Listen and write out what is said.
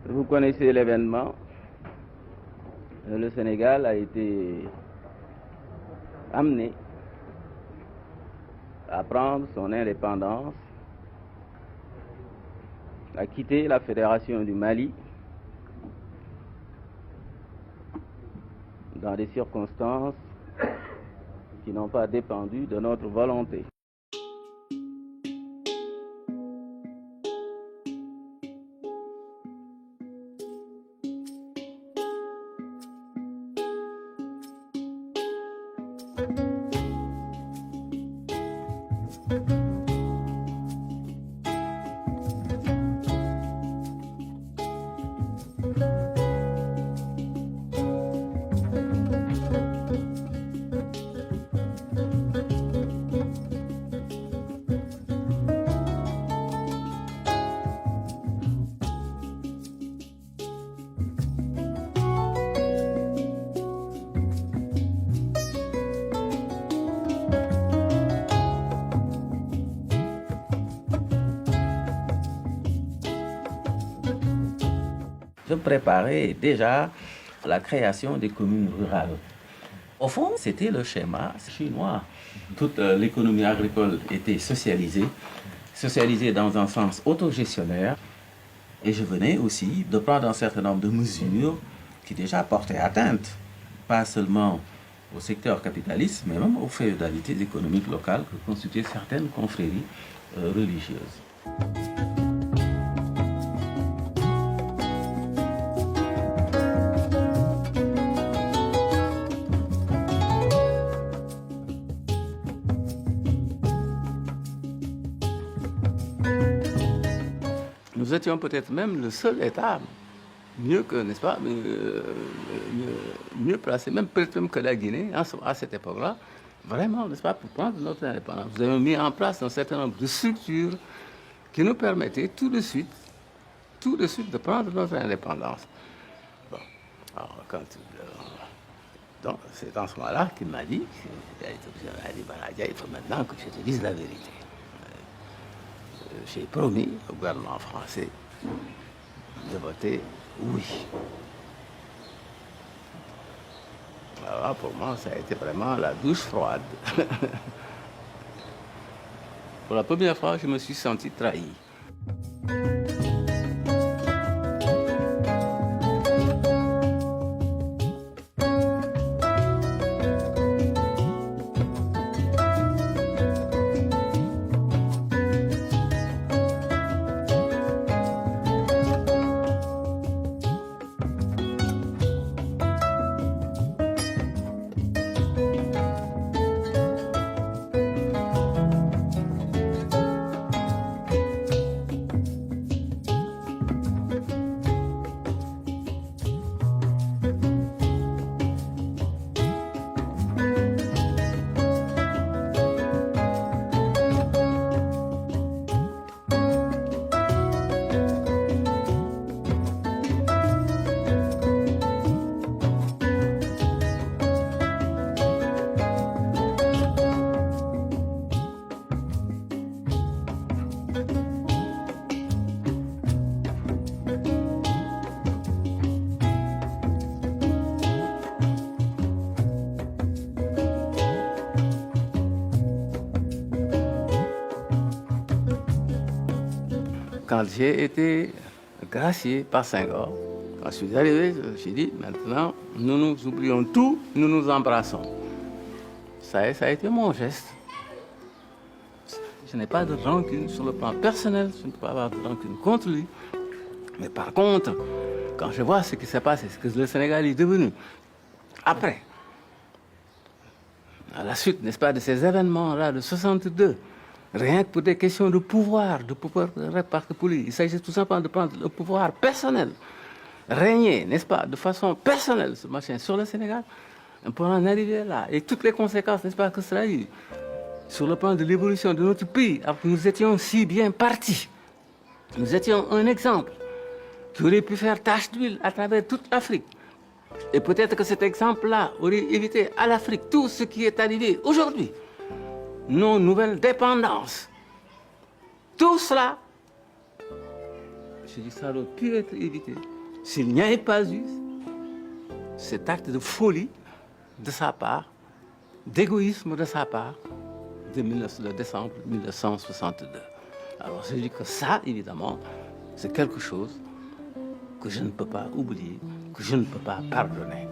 Vous connaissez l'événement. Le Sénégal a été amené à prendre son indépendance, à quitter la Fédération du Mali dans des circonstances qui n'ont pas dépendu de notre volonté. Je préparais déjà la création des communes rurales. Au fond, c'était le schéma chinois. Toute l'économie agricole était socialisée dans un sens autogestionnaire. Et je venais aussi de prendre un certain nombre de mesures qui déjà portaient atteinte, pas seulement au secteur capitaliste, mais même aux féodalités économiques locales que constituaient certaines confréries religieuses. Nous étions peut-être même le seul État, mieux que, n'est-ce pas, mieux placé, même peut-être même que la Guinée, à cette époque-là, vraiment, n'est-ce pas, pour prendre notre indépendance. Nous avons mis en place un certain nombre de structures qui nous permettaient tout de suite de prendre notre indépendance. Bon, alors donc c'est en ce moment-là qu'il m'a dit, il faut maintenant que je te dise la vérité. J'ai promis au gouvernement français de voter oui. Alors pour moi, ça a été vraiment la douche froide. Pour la première fois, je me suis senti trahi. Quand j'ai été gracié par Senghor, quand je suis arrivé, j'ai dit, maintenant, nous nous oublions tout, nous nous embrassons. Ça a été mon geste. Je n'ai pas de rancune sur le plan personnel, je ne peux pas avoir de rancune contre lui. Mais par contre, quand je vois ce qui s'est passé, ce que le Sénégal est devenu, après, à la suite, n'est-ce pas, de ces événements-là de 62, rien que pour des questions de pouvoir parce que pour lui, il s'agit tout simplement de prendre le pouvoir personnel, régner, n'est-ce pas, de façon personnelle, ce machin sur le Sénégal, pour en arriver là, et toutes les conséquences, n'est-ce pas, que cela a eu, sur le plan de l'évolution de notre pays, alors que nous étions si bien partis. Nous étions un exemple qui aurait pu faire tache d'huile à travers toute l'Afrique. Et peut-être que cet exemple-là aurait évité à l'Afrique tout ce qui est arrivé aujourd'hui. Nos nouvelles dépendances. Tout cela, Je dis que ça aurait pu être évité s'il n'y avait pas eu cet acte de folie de sa part, d'égoïsme de sa part, de décembre 1962. Alors je dis que ça, évidemment, c'est quelque chose que je ne peux pas oublier, que je ne peux pas pardonner.